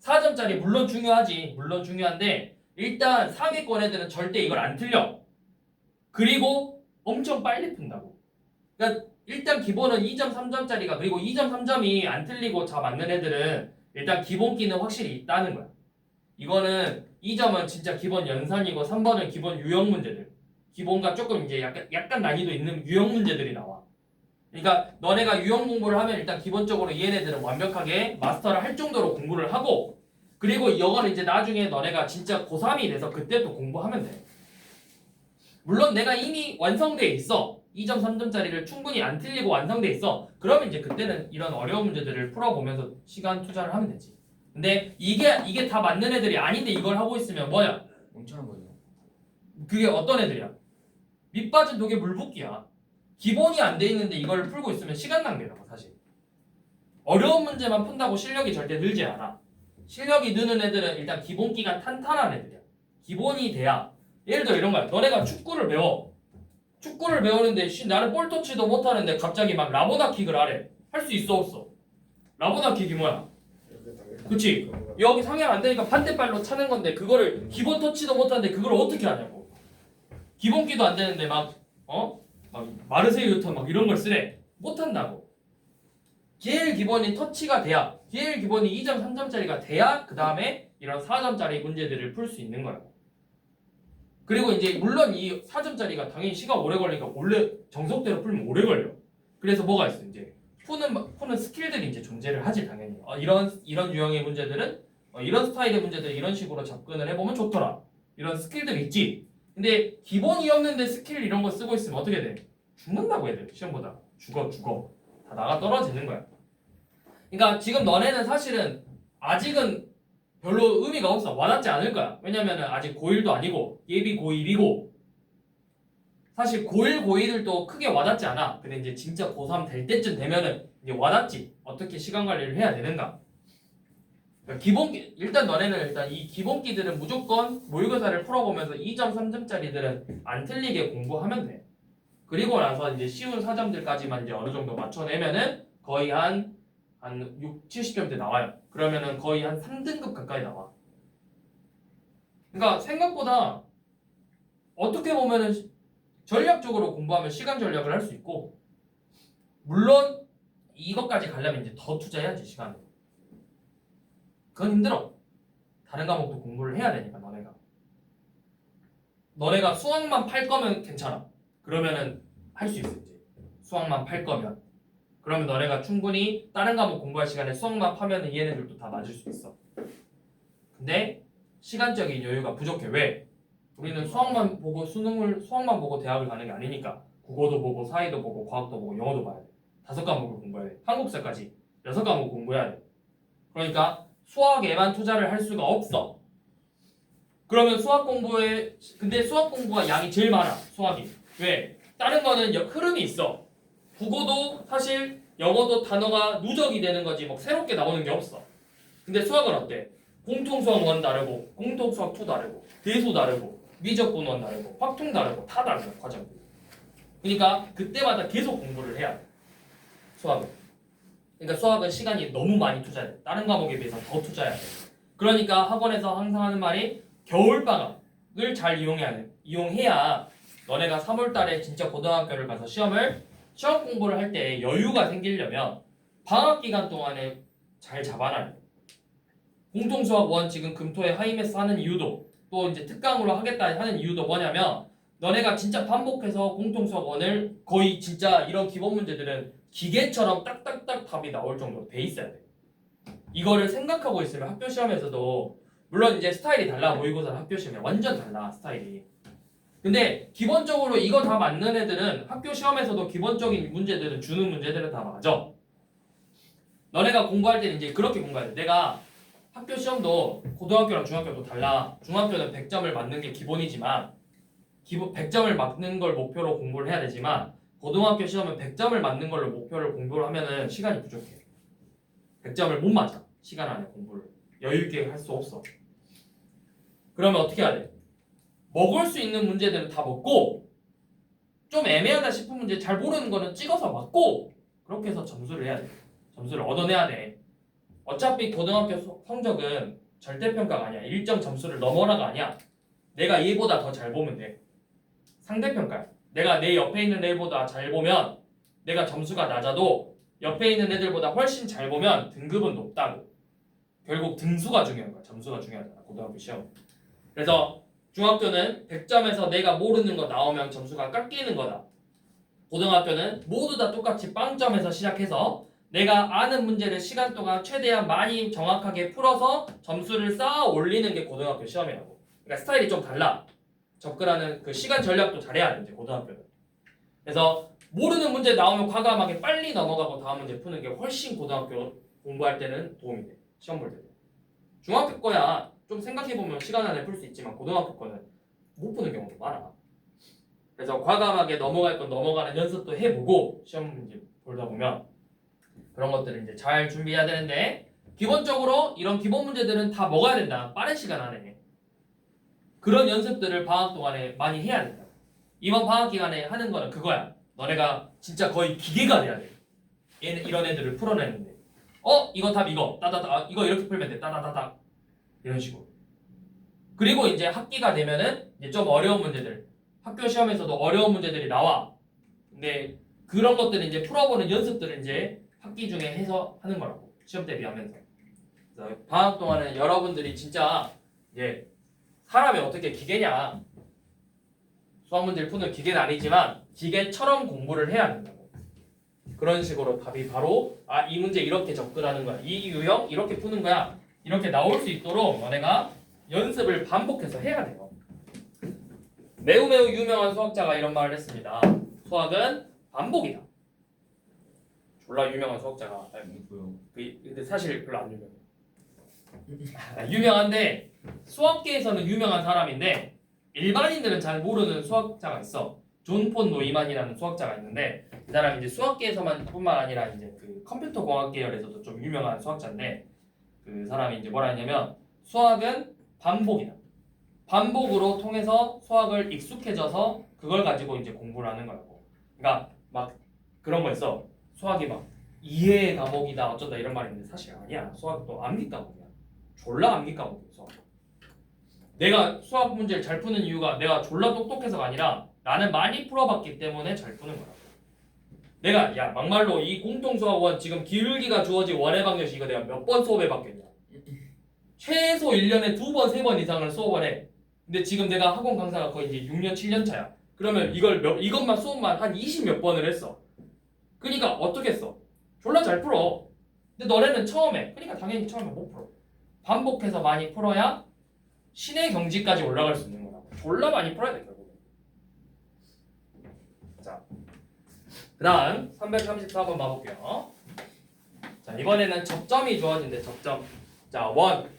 A: 4점짜리 물론 중요하지. 물론 중요한데 일단 상위권 애들은 절대 이걸 안 틀려. 그리고 엄청 빨리 푼다고. 그러니까 일단 기본은 2점 3점짜리가 그리고 2점 3점이 안 틀리고 다 맞는 애들은 일단 기본기는 확실히 있다는 거야. 이거는 2점은 진짜 기본 연산이고 3번은 기본 유형 문제들. 기본과 조금 이제 약간 난이도 있는 유형 문제들이 나와. 그러니까 너네가 유형 공부를 하면 일단 기본적으로 얘네들은 완벽하게 마스터를 할 정도로 공부를 하고 그리고 이거는 이제 나중에 너네가 진짜 고3이 돼서 그때 또 공부하면 돼. 물론 내가 이미 완성돼 있어. 2점 3점짜리를 충분히 안 틀리고 완성돼 있어. 그러면 이제 그때는 이런 어려운 문제들을 풀어보면서 시간 투자를 하면 되지. 근데 이게 다 맞는 애들이 아닌데 이걸 하고 있으면 뭐야?
B: 멍청한 거죠.
A: 그게 어떤 애들이야? 밑 빠진 독에 물 붓기야. 기본이 안 돼 있는데 이걸 풀고 있으면 시간 낭비라고 사실. 어려운 문제만 푼다고 실력이 절대 늘지 않아. 실력이 느는 애들은 일단 기본기가 탄탄한 애들이야. 기본이 돼야. 예를 들어 이런 거야. 너네가 축구를 배워. 축구를 배우는데 나는 볼터치도 못하는데 갑자기 막 라보나 킥을 하래. 할 수 있어 없어? 라보나 킥이 뭐야? 그치? 여기 상향 안 되니까 반대발로 차는 건데 그거를 기본 터치도 못하는데 그걸 어떻게 하냐고. 기본기도 안 되는데 막 마르세유 유턴 막 이런 걸 쓰래. 못한다고. 제일 기본이 터치가 돼야, 제일 기본이 2점 3점짜리가 돼야 그 다음에 이런 4점짜리 문제들을 풀 수 있는 거야. 그리고 이제 물론 이 4점짜리가 당연히 시간 오래 걸리니까 원래 정석대로 풀면 오래 걸려. 그래서 뭐가 있어 이제 푸는 스킬들이 이제 존재를 하지 당연히. 이런 유형의 문제들은 이런 스타일의 문제들 이런 식으로 접근을 해보면 좋더라. 이런 스킬들이 있지. 근데 기본이 없는데 스킬 이런 거 쓰고 있으면 어떻게 돼? 죽는다고 애들 시험보다 죽어 다 나가 떨어지는 거야. 그러니까 지금 너네는 사실은 아직은 별로 의미가 없어. 와닿지 않을 거야. 왜냐면은 아직 고1도 아니고 예비 고1이고 사실 고1, 고2들도 크게 와닿지 않아. 근데 이제 진짜 고3 될 때쯤 되면은 이제 와닿지. 어떻게 시간 관리를 해야 되는가. 그러니까 일단 너네는 일단 이 기본기들은 무조건 모의고사를 풀어보면서 2점, 3점짜리들은 안 틀리게 공부하면 돼. 그리고 나서 이제 쉬운 4점들까지만 이제 어느 정도 맞춰내면은 거의 한 6, 70점대 나와요. 그러면은 거의 한 3등급 가까이 나와. 그러니까 생각보다 어떻게 보면은 전략적으로 공부하면 시간 전략을 할 수 있고 물론 이것까지 가려면 이제 더 투자해야지 시간을. 그건 힘들어. 다른 과목도 공부를 해야 되니까 너네가 수학만 팔 거면 괜찮아. 그러면은 할 수 있어 이제. 수학만 팔 거면. 그러면 너네가 충분히 다른 과목 공부할 시간에 수학만 파면은 얘네들도 다 맞을 수 있어. 근데 시간적인 여유가 부족해. 왜? 우리는 수학만 보고 대학을 가는 게 아니니까 국어도 보고 사회도 보고 과학도 보고 영어도 봐야 돼. 5과목을 공부해야 돼. 한국사까지 6과목 공부해야 돼. 그러니까 수학에만 투자를 할 수가 없어. 그러면 근데 수학 공부가 양이 제일 많아. 수학이. 왜? 다른 거는 흐름이 있어. 국어도 사실 영어도 단어가 누적이 되는 거지 뭐 새롭게 나오는 게 없어. 근데 수학은 어때? 공통수학 1 다르고 공통수학 2 다르고 대수 다르고 미적분 1 다르고 확통 다르고 다 다르고 과정이. 그러니까 그때마다 계속 공부를 해야 돼. 수학은. 그러니까 수학은 시간이 너무 많이 투자해야 돼. 다른 과목에 비해서 더 투자해야 돼. 그러니까 학원에서 항상 하는 말이 겨울방학을 잘 이용해야 너네가 3월달에 진짜 고등학교를 가서 시험 공부를 할 때 여유가 생기려면 방학 기간 동안에 잘 잡아놔야 돼. 공통수학 1 지금 금토에 하이메스 하는 이유도 또 이제 특강으로 하겠다 하는 이유도 뭐냐면 너네가 진짜 반복해서 공통수학 1을 거의 진짜 이런 기본 문제들은 기계처럼 딱딱딱 답이 나올 정도로 돼 있어야 돼. 이거를 생각하고 있으면 학교 시험에서도 물론 이제 스타일이 달라. 모의고사랑 학교 시험이 완전 달라 스타일이. 근데 기본적으로 이거 다 맞는 애들은 학교 시험에서도 기본적인 문제들은 주는 문제들은 다 맞아. 너네가 공부할 때는 이제 그렇게 공부해야 돼. 내가 학교 시험도 고등학교랑 중학교도 달라. 중학교는 100점을 맞는 게 기본이지만 100점을 맞는 걸 목표로 공부를 해야 되지만 고등학교 시험은 100점을 맞는 걸로 목표를 공부를 하면은 시간이 부족해. 100점을 못 맞아. 시간 안에 공부를. 여유 있게 할 수 없어. 그러면 어떻게 해야 돼? 먹을 수 있는 문제들은 다 먹고 좀 애매하다 싶은 문제 잘 모르는 거는 찍어서 맞고 그렇게 해서 점수를 해야 돼. 점수를 얻어내야 돼. 어차피 고등학교 성적은 절대평가가 아니야. 일정 점수를 넘어라가 아니야. 내가 얘보다 더 잘 보면 돼. 상대평가야. 내가 내 옆에 있는 애보다 잘 보면 내가 점수가 낮아도 옆에 있는 애들보다 훨씬 잘 보면 등급은 높다고. 결국 등수가 중요한 거야. 점수가 중요하잖아. 고등학교 시험. 그래서 중학교는 100점에서 내가 모르는 거 나오면 점수가 깎이는 거다. 고등학교는 모두 다 똑같이 빵점에서 시작해서 내가 아는 문제를 시간 동안 최대한 많이 정확하게 풀어서 점수를 쌓아 올리는 게 고등학교 시험이라고. 그러니까 스타일이 좀 달라. 접근하는 그 시간 전략도 잘해야 돼, 이제 고등학교는. 그래서 모르는 문제 나오면 과감하게 빨리 넘어가고 다음 문제 푸는 게 훨씬 고등학교 공부할 때는 도움이 돼. 시험 볼 때. 중학교 거야 좀 생각해보면 시간 안에 풀 수 있지만 고등학교 거는 못 푸는 경우도 많아. 그래서 과감하게 넘어갈 건 넘어가는 연습도 해보고 시험 문제 보다 보면 그런 것들을 이제 잘 준비해야 되는데 기본적으로 이런 기본 문제들은 다 먹어야 된다. 빠른 시간 안에. 그런 연습들을 방학 동안에 많이 해야 된다. 이번 방학 기간에 하는 거는 그거야. 너네가 진짜 거의 기계가 돼야 돼. 이런 애들을 풀어내는데. 이거 답 이거. 따다다. 이거 이렇게 풀면 돼. 따다다다. 이런 식으로. 그리고 이제 학기가 되면은 이제 좀 어려운 문제들. 학교 시험에서도 어려운 문제들이 나와. 근데 그런 것들을 이제 풀어보는 연습들을 이제 학기 중에 해서 하는 거라고. 시험 대비하면서. 그래서 방학 동안은 여러분들이 진짜 이제 사람이 어떻게 기계냐. 수학 문제를 푸는 기계는 아니지만 기계처럼 공부를 해야 된다고. 그런 식으로 답이 바로 이 문제 이렇게 접근하는 거야. 이 유형 이렇게 푸는 거야. 이렇게 나올 수 있도록 너네가 연습을 반복해서 해야 돼요. 매우 유명한 수학자가 이런 말을 했습니다. 수학은 반복이다. 졸라 유명한 수학자가
B: 뭐요?
A: 근데 사실 별로 안 유명해. 유명한데 수학계에서는 유명한 사람인데 일반인들은 잘 모르는 수학자가 있어. 존 폰 노이만이라는 수학자가 있는데 이 사람이 이제 수학계에서만 뿐만 아니라 이제 그 컴퓨터 공학 계열에서도 좀 유명한 수학자인데 그 사람이 이제 뭐라 했냐면 수학은 반복이다. 반복으로 통해서 수학을 익숙해져서 그걸 가지고 이제 공부를 하는 거라고. 그러니까 막 그런 거 있어. 수학이 막 이해의 과목이다 어쩐다 이런 말이 있는데 사실 아니야. 수학도 암기 과목이야. 졸라 암기 과목이야. 수학. 내가 수학 문제를 잘 푸는 이유가 내가 졸라 똑똑해서가 아니라 나는 많이 풀어봤기 때문에 잘 푸는 거라고. 내가 막말로 이 공통수학원 지금 기울기가 주어진 원의 방정식 이거 내가 몇 번 수업해봤겠냐. 최소 1년에 2번, 3번 이상을 수업을 해. 근데 지금 내가 학원 강사가 거의 이제 6년, 7년 차야. 그러면 이것만 수업만 한 20 몇 번을 했어. 그러니까 어떻게 했어? 졸라 잘 풀어. 근데 너네는 처음에, 그러니까 당연히 처음에 못 풀어. 반복해서 많이 풀어야 신의 경지까지 올라갈 수 있는 거라고. 졸라 많이 풀어야 돼 결국에. 자, 그 다음 334번 봐볼게요. 자, 이번에는 접점이 주어진대. 접점. 자, 원.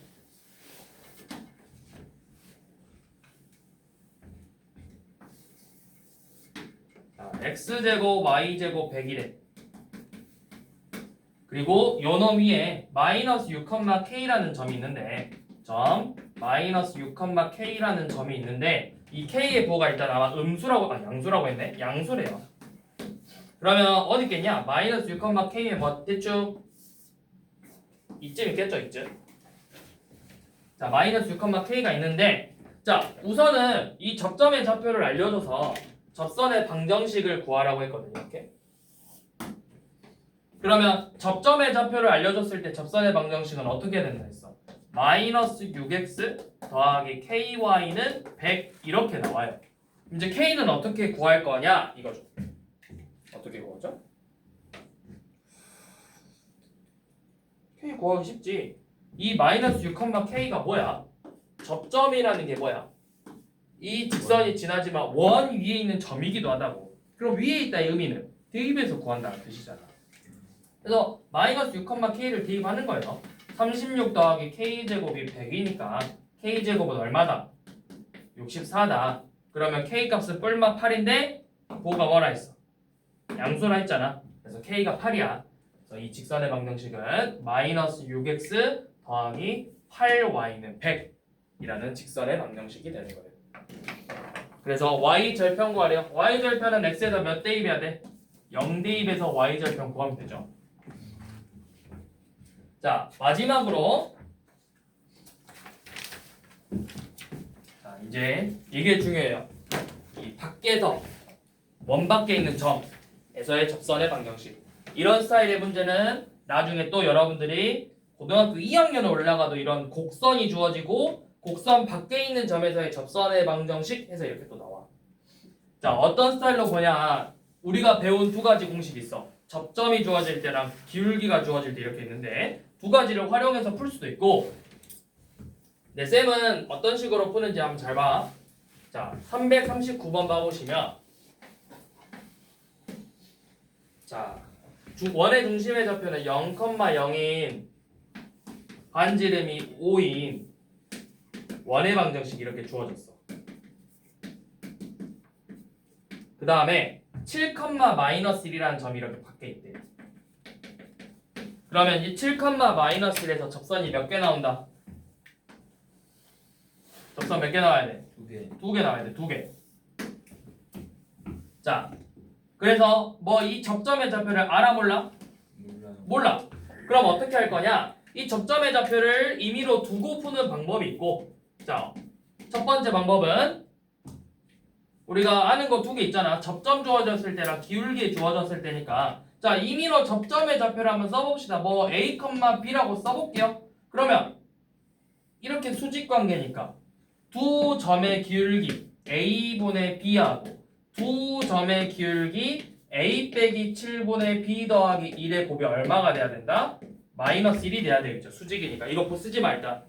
A: 자, x제곱 y제곱 100이래. 그리고 요 놈 위에 마이너스 6,k라는 점이 있는데 점 마이너스 6,k라는 점이 있는데 이 k의 부호가 일단 아마 양수라고 했네. 양수래요. 그러면 어디 있겠냐? 마이너스 6,k에 뭐 대충 이쯤 있겠죠, 이쯤. 자, 마이너스 6,k가 있는데 자, 우선은 이 접점의 좌표를 알려줘서 접선의 방정식을 구하라고 했거든요. 이렇게. 그러면 접점의 좌표를 알려줬을 때 접선의 방정식은 어떻게 된다 했어? 마이너스 6x 더하기 ky는 100 이렇게 나와요. 이제 k는 어떻게 구할 거냐 이거죠. 어떻게 구하죠? k 구하기 쉽지. 이 마이너스 6,k가 뭐야? 접점이라는 게 뭐야? 이 직선이 지나지만 원 위에 있는 점이기도 하다고. 그럼 위에 있다의 의미는 대입해서 구한다는 뜻이잖아. 그래서 마이너스 6,k를 대입하는 거예요. 36 더하기 k제곱이 100이니까 k제곱은 얼마다? 64다. 그러면 k값은 뿔마 8인데 부호가 뭐라 했어? 양수라 했잖아. 그래서 k가 8이야. 그래서 이 직선의 방정식은 마이너스 6x 더하기 8y는 100이라는 직선의 방정식이 되는 거예요. 그래서 y절편 구하래요. y절편은 x에다 몇 대입해야 돼? 0 대입해서 y절편 구하면 되죠. 자, 마지막으로 자, 이제 이게 중요해요. 이 밖에서 원 밖에 있는 점에서의 접선의 방정식. 이런 스타일의 문제는 나중에 또 여러분들이 고등학교 2학년에 올라가도 이런 곡선이 주어지고 곡선 밖에 있는 점에서의 접선의 방정식 해서 이렇게 또 나와. 자, 어떤 스타일로 보냐? 우리가 배운 두 가지 공식이 있어. 접점이 주어질 때랑 기울기가 주어질 때 이렇게 있는데 두 가지를 활용해서 풀 수도 있고 네, 쌤은 어떤 식으로 푸는지 한번 잘 봐. 자, 339번 봐보시면 자, 원의 중심의 좌표는 0,0인 반지름이 5인 원의 방정식 이렇게 주어졌어. 그 다음에 7,-1이라는 점이 이렇게 밖에 있대. 그러면 이 7,-1에서 접선이 몇 개 나온다? 접선 몇 개 나와야 돼?
B: 2개.
A: 2개 나와야 돼. 2개. 자, 그래서 뭐 이 접점의 좌표를 알아 몰라?
B: 몰라요.
A: 몰라. 그럼 어떻게 할 거냐? 이 접점의 좌표를 임의로 두고 푸는 방법이 있고, 자, 첫 번째 방법은 우리가 아는 거 2개 있잖아. 접점 주어졌을 때랑 기울기 주어졌을 때니까. 자, 임의로 접점의 좌표를 한번 써봅시다. 뭐 A, B라고 써볼게요. 그러면 이렇게 수직 관계니까 두 점의 기울기 A분의 B하고 두 점의 기울기 A 빼기 7분의 B 더하기 1의 곱이 얼마가 돼야 된다? 마이너스 1이 돼야 되겠죠. 수직이니까. 이거 쓰지 말자.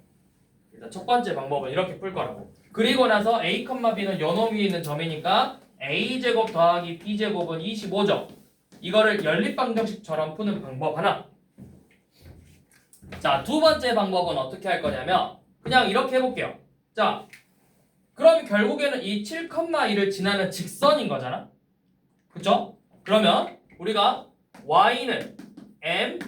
A: 일단 첫 번째 방법은 이렇게 풀 거라고. 그리고 나서 A, B는 요놈 위에 있는 점이니까 A제곱 더하기 B제곱은 25점. 이거를 연립방정식처럼 푸는 방법 하나. 자, 두 번째 방법은 어떻게 할 거냐면 그냥 이렇게 해볼게요. 자, 그럼 결국에는 이 7,1을 지나는 직선인 거잖아. 그쵸? 그러면 우리가 y는 m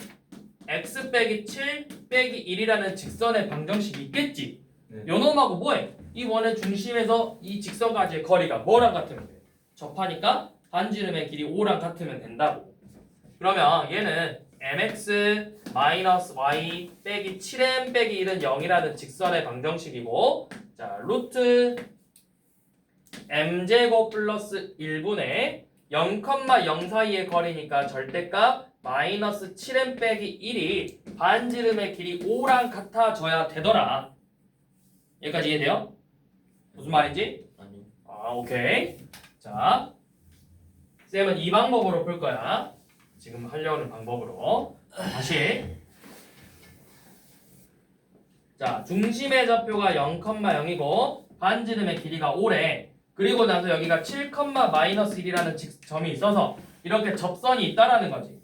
A: x 빼기 7 빼기 1이라는 직선의 방정식이 있겠지.
B: 네.
A: 요놈하고 뭐해? 이 원의 중심에서 이 직선까지의 거리가 뭐랑 같으면 돼? 접하니까 반지름의 길이 5랑 같으면 된다고. 그러면 얘는 mx 마이너스 y 빼기 7m 빼기 1은 0이라는 직선의 방정식이고, 자, 루트 m제곱 플러스 1분의 0,0 사이의 거리니까 절대값 마이너스 7m 빼기 1이 반지름의 길이 5랑 같아져야 되더라. 여기까지 이해돼요? 무슨 말인지?
B: 아니요.
A: 아, 오케이. 자, 쌤은 이 방법으로 풀 거야. 지금 하려는 방법으로. 다시. 자, 중심의 좌표가 0,0이고 반지름의 길이가 5래. 그리고 나서 여기가 7,-1이라는 점이 있어서 이렇게 접선이 있다라는 거지.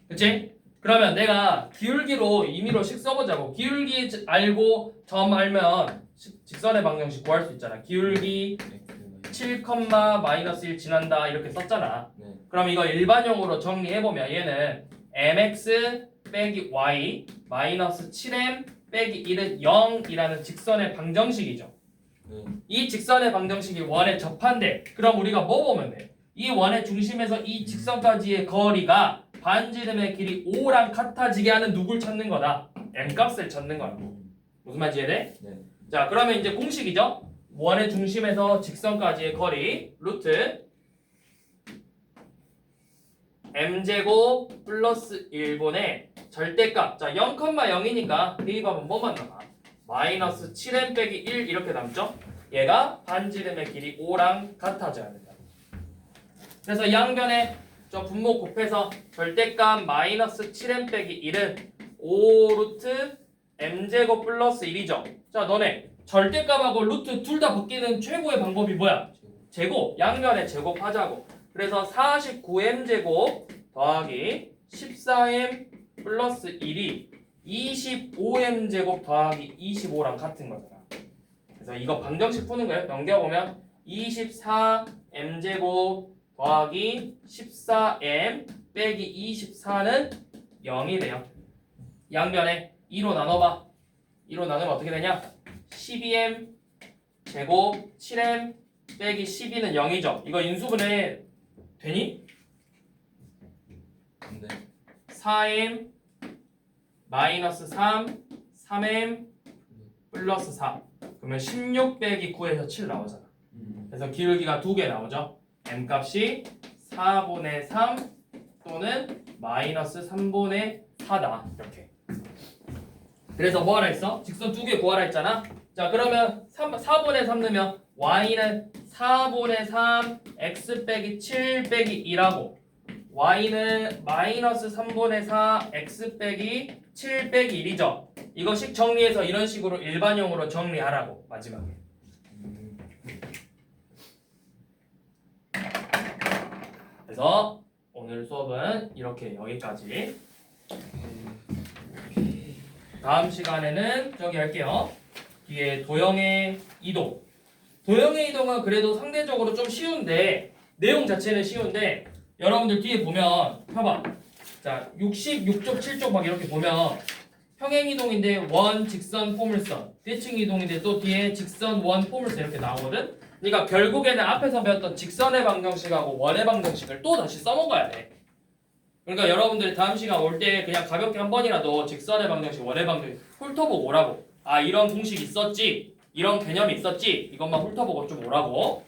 A: 그치? 그러면 내가 기울기로 임의로 식 써보자고. 기울기 알고 점 알면 직선의 방정식 구할 수 있잖아. 기울기 7,-1 지난다 이렇게 썼잖아.
B: 네.
A: 그럼 이거 일반용으로 정리해보면 얘는 mx 빼기 y 마이너스 7m 빼기 1은 0이라는 직선의 방정식이죠.
B: 네.
A: 이 직선의 방정식이 원에 접한대. 그럼 우리가 뭐 보면 돼? 이 원의 중심에서 이 직선까지의 거리가 반지름의 길이 5랑 같아지게 하는 누굴 찾는 거다? m값을 찾는 거라고. 무슨 말인지 이해돼?
B: 네.
A: 자, 그러면 이제 공식이죠? 원의 중심에서 직선까지의 거리 루트 m제곱 플러스 1분의 절대값. 자, 0,0이니까 대입하면 뭐만 남아? 마이너스 7m 빼기 1 이렇게 남죠? 얘가 반지름의 길이 5랑 같아져야 된다. 그래서 양변에 저 분모 곱해서 절대값 마이너스 7m 빼기 1은 5 루트 m제곱 플러스 1이죠. 자, 너네 절대값하고 루트 둘 다 바뀌는 최고의 방법이 뭐야? 제곱. 양변에 제곱하자고. 그래서 49m제곱 더하기 14m 플러스 1이 25m제곱 더하기 25랑 같은 거잖아. 그래서 이거 방정식 푸는 거예요. 넘겨보면 24m제곱 더하기 14m 빼기 24는 0이 돼요. 양변에 2로 나눠봐. 2로 나누면 어떻게 되냐? 12m 제곱 7m 빼기 12는 0이죠. 이거 인수분해 되니?
B: 네.
A: 4m 마이너스 3 3m 플러스 4. 그러면 16 빼기 9에서 7 나오잖아. 그래서 기울기가 2개 나오죠. m 값이 4분의 3 또는 마이너스 3분의 4다. 이렇게. 그래서 뭐 하라 했어? 직선 2개 구하라 했잖아. 자, 그러면 4분의 3 넣으면 y는 4분의 3 x 빼기 7 빼기 2라고, y는 마이너스 3분의 4 x 빼기 7 빼기 1이죠. 이거식 정리해서 이런 식으로 일반용으로 정리하라고 마지막에. 그래서 오늘 수업은 이렇게 여기까지. 다음 시간에는 저기 할게요. 뒤에 도형의 이동. 도형의 이동은 그래도 상대적으로 좀 쉬운데 내용 자체는 쉬운데 여러분들 뒤에 보면 봐봐. 자 66쪽 7쪽 막 이렇게 보면 평행 이동인데 원 직선 포물선, 대칭 이동인데 또 뒤에 직선 원 포물선 이렇게 나오거든. 그러니까 결국에는 앞에서 배웠던 직선의 방정식하고 원의 방정식을 또 다시 써먹어야 돼. 그러니까 여러분들이 다음 시간 올 때 그냥 가볍게 한 번이라도 직선의 방정식, 원의 방정식 훑어보고 오라고. 아 이런 공식 있었지, 이런 개념이 있었지, 이것만 훑어보고 좀 오라고.